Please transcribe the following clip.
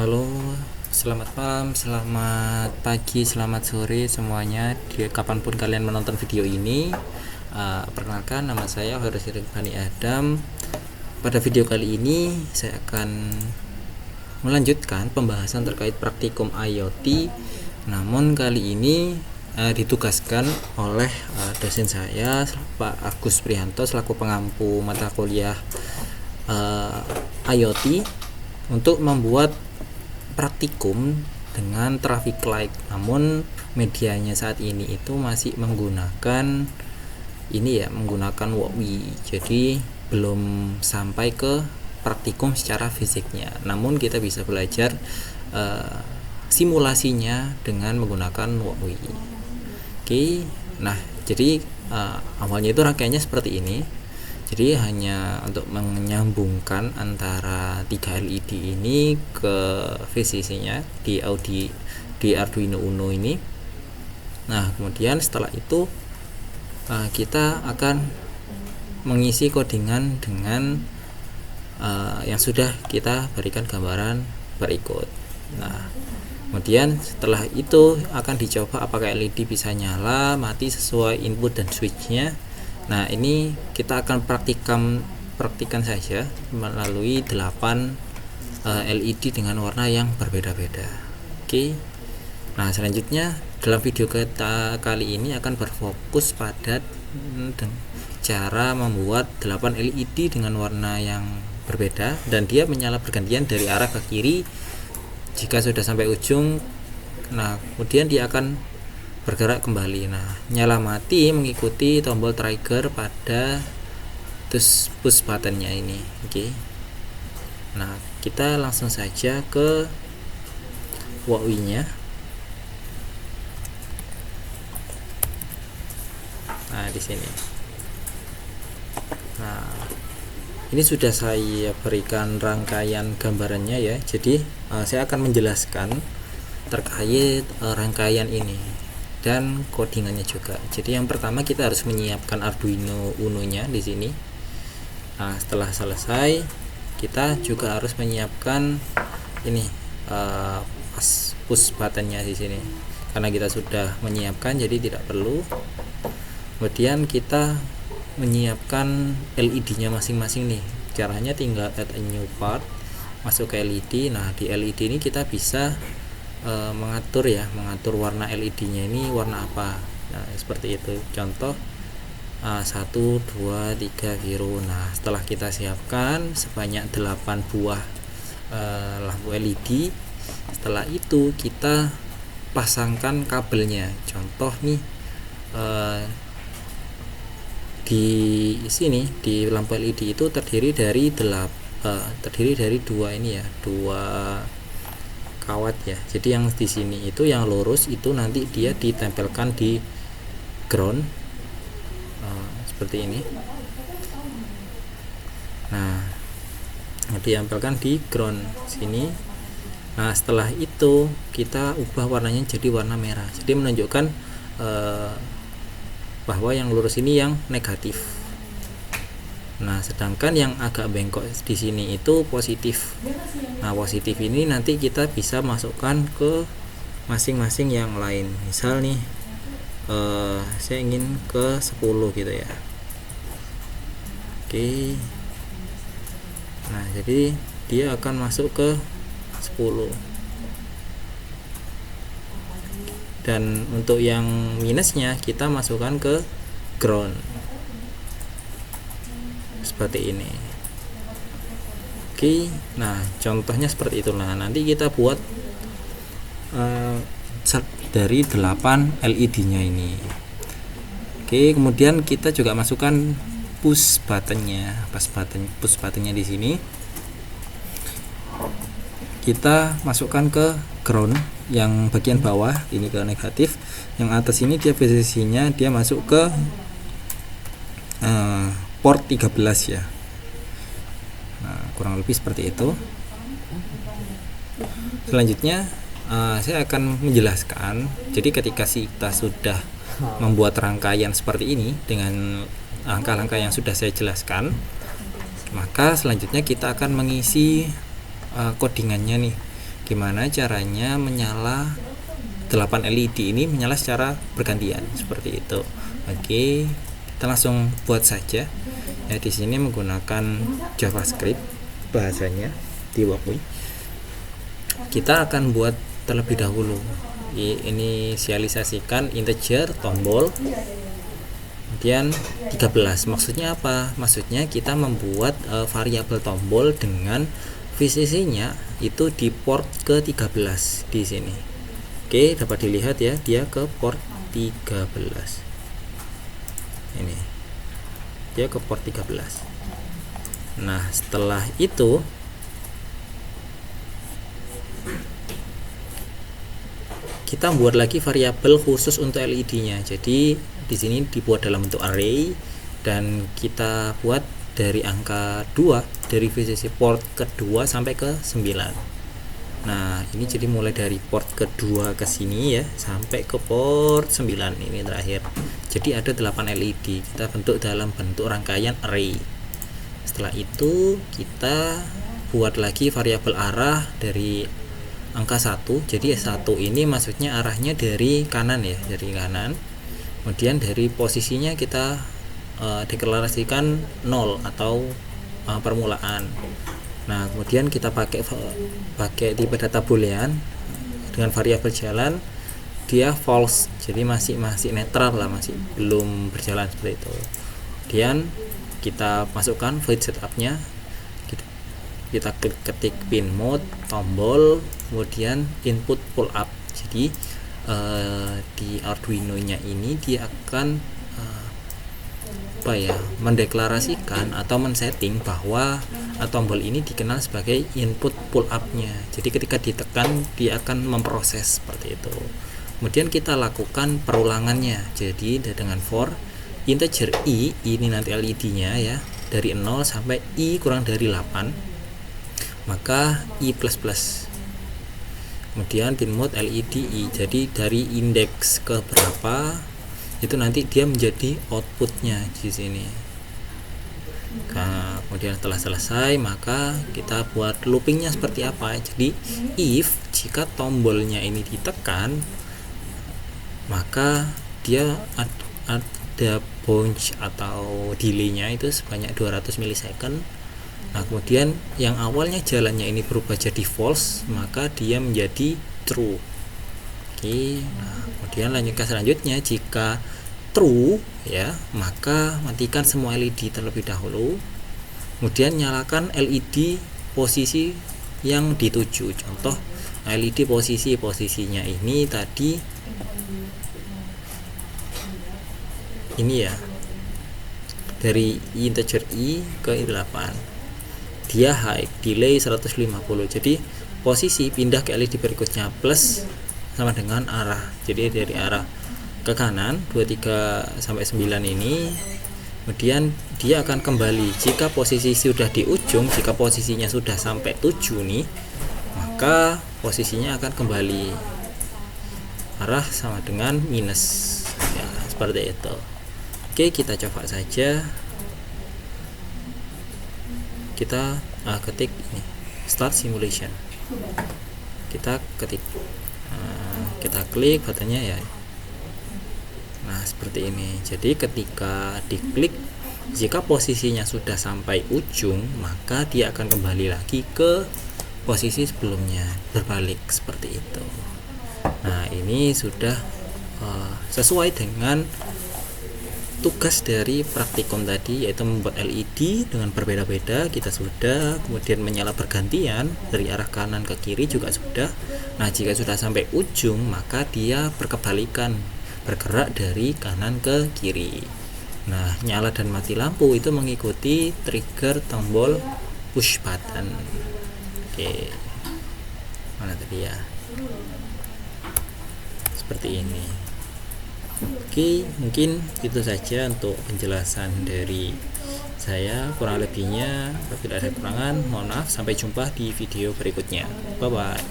Halo, selamat malam, selamat pagi, selamat sore semuanya di kapanpun kalian menonton video ini. Perkenalkan, nama saya Hoirus Bani Adam. Pada video kali ini saya akan melanjutkan pembahasan terkait praktikum IoT. Namun kali ini ditugaskan oleh dosen saya Pak Agus Prihanto selaku pengampu mata kuliah IoT untuk membuat praktikum dengan traffic light. Namun medianya saat ini itu masih menggunakan WOWI. Jadi belum sampai ke praktikum secara fisiknya. Namun kita bisa belajar simulasinya dengan menggunakan WOWI. Oke. Nah, jadi awalnya itu rangkaiannya seperti ini. Jadi hanya untuk menyambungkan antara 3 LED ini ke VCC-nya di Arduino Uno ini. Nah, kemudian setelah itu kita akan mengisi codingan dengan yang sudah kita berikan gambaran berikut. Nah, kemudian setelah itu akan dicoba apakah LED bisa nyala, mati sesuai input dan switch-nya. Nah, ini kita akan praktikan saja melalui 8 LED dengan warna yang berbeda-beda. Oke. Nah, selanjutnya dalam video kita kali ini akan berfokus pada cara membuat 8 LED dengan warna yang berbeda dan dia menyala bergantian dari arah ke kiri jika sudah sampai ujung. Nah, kemudian dia akan bergerak kembali. Nah, nyala mati mengikuti tombol trigger pada push buttonnya ini. Oke. Nah, kita langsung saja ke WOWI-nya. Nah, di sini. Nah, ini sudah saya berikan rangkaian gambarannya ya. Jadi saya akan menjelaskan terkait rangkaian ini dan codingannya juga. Jadi yang pertama kita harus menyiapkan Arduino Uno-nya di sini. Nah, setelah selesai kita juga harus menyiapkan ini push buttonnya di sini. Karena kita sudah menyiapkan jadi tidak perlu. Kemudian kita menyiapkan LED-nya masing-masing nih. Caranya tinggal add a new part, masuk ke LED. Nah, di LED ini kita bisa mengatur warna LED-nya ini warna apa. Nah, seperti itu. Contoh 1, 2, 3 biru. Nah, setelah kita siapkan sebanyak 8 buah lampu LED. Setelah itu kita pasangkan kabelnya. Contoh nih di sini di lampu LED itu terdiri dari dua kawat ya. Jadi yang di sini itu yang lurus itu nanti dia ditempelkan di ground seperti ini. Nah, ditempelkan di ground sini. Nah, setelah itu kita ubah warnanya jadi warna merah. Jadi menunjukkan bahwa yang lurus ini yang negatif. Nah, sedangkan yang agak bengkok di sini itu positif. Nah, positif ini nanti kita bisa masukkan ke masing-masing yang lain. Misal nih saya ingin ke 10 gitu ya. Oke. Nah, jadi dia akan masuk ke 10. Dan untuk yang minusnya kita masukkan ke ground seperti ini. Oke. Nah, contohnya seperti itu. Nah, nanti kita buat dari 8 LED-nya ini. Oke, kemudian kita juga masukkan push buttonnya di sini. Kita masukkan ke ground yang bagian bawah ini ke negatif. Yang atas ini dia posisinya dia masuk ke port 13 ya. Nah, kurang lebih seperti itu. Selanjutnya saya akan menjelaskan. Jadi ketika kita sudah membuat rangkaian seperti ini dengan langkah-langkah yang sudah saya jelaskan, maka selanjutnya kita akan mengisi codingannya nih. gimana caranya menyala 8 LED ini menyala secara bergantian seperti itu. Oke, kita langsung buat saja. Ya, di sini menggunakan JavaScript bahasanya di Walkmi. Kita akan buat terlebih dahulu. Inisialisasikan integer tombol kemudian 13. Maksudnya apa? Maksudnya kita membuat variabel tombol dengan VCC-nya itu di port ke 13 di sini. Oke, dapat dilihat ya, dia ke port 13. Ini. Dia ke port 13. Nah, setelah itu kita buat lagi variabel khusus untuk LED-nya. Jadi di sini dibuat dalam bentuk array dan kita buat dari angka 2 dari VCC port kedua sampai ke 9. Nah, ini jadi mulai dari port kedua ke sini ya sampai ke port 9 ini terakhir. Jadi ada 8 LED. Kita bentuk dalam bentuk rangkaian array. Setelah itu kita buat lagi variabel arah dari angka 1. Jadi 1 ini maksudnya arahnya dari kanan ya, dari kanan. Kemudian dari posisinya kita deklarasikan 0 atau permulaan. Nah, kemudian kita pakai tipe data boolean dengan variabel jalan, dia false, jadi masih netral lah, masih belum berjalan seperti itu. Kemudian kita masukkan void setupnya, kita ketik pin mode tombol, kemudian input pull up. Jadi di Arduino nya ini dia akan mendeklarasikan atau men-setting bahwa tombol ini dikenal sebagai input pull up-nya. Jadi ketika ditekan dia akan memproses seperti itu. Kemudian kita lakukan perulangannya. Jadi dengan for integer i, ini nanti LED-nya ya, dari 0 sampai i kurang dari 8, maka i++. Kemudian pin mode LED i. Jadi dari indeks ke berapa itu nanti dia menjadi outputnya di sini. Nah, kemudian setelah selesai maka kita buat loopingnya seperti apa. Jadi if jika tombolnya ini ditekan maka dia ada bounce atau delaynya itu sebanyak 200 milisecond. Nah, kemudian yang awalnya jalannya ini berubah jadi false maka dia menjadi true. Oke, nah, kemudian lanjutkan selanjutnya, jika true ya maka matikan semua LED terlebih dahulu, kemudian nyalakan LED posisi yang dituju. Contoh LED posisinya ini tadi ini ya, dari integer i ke 8 dia high, delay 150. Jadi posisi pindah ke LED berikutnya plus sama dengan arah. Jadi dari arah ke kanan 23 sampai 9 ini, kemudian dia akan kembali jika posisi sudah di ujung. Jika posisinya sudah sampai 7 nih, maka posisinya akan kembali arah sama dengan minus ya, seperti itu. Oke, kita coba saja. Kita ketik ini start simulation, kita ketik, kita klik buttonnya ya. Nah, seperti ini. Jadi ketika diklik, jika posisinya sudah sampai ujung maka dia akan kembali lagi ke posisi sebelumnya, berbalik seperti itu. Nah, ini sudah sesuai dengan tugas dari praktikum tadi, yaitu membuat LED dengan berbeda-beda. Kita sudah, kemudian menyala bergantian dari arah kanan ke kiri juga sudah. Nah, jika sudah sampai ujung maka dia berkebalikan, bergerak dari kanan ke kiri. Nah, nyala dan mati lampu itu mengikuti trigger tombol push button. Oke, mana tadi ya, seperti ini. Oke, mungkin itu saja untuk penjelasan dari saya. Kurang lebihnya apabila ada kekurangan mohon maaf. Sampai jumpa di video berikutnya. Bye bye.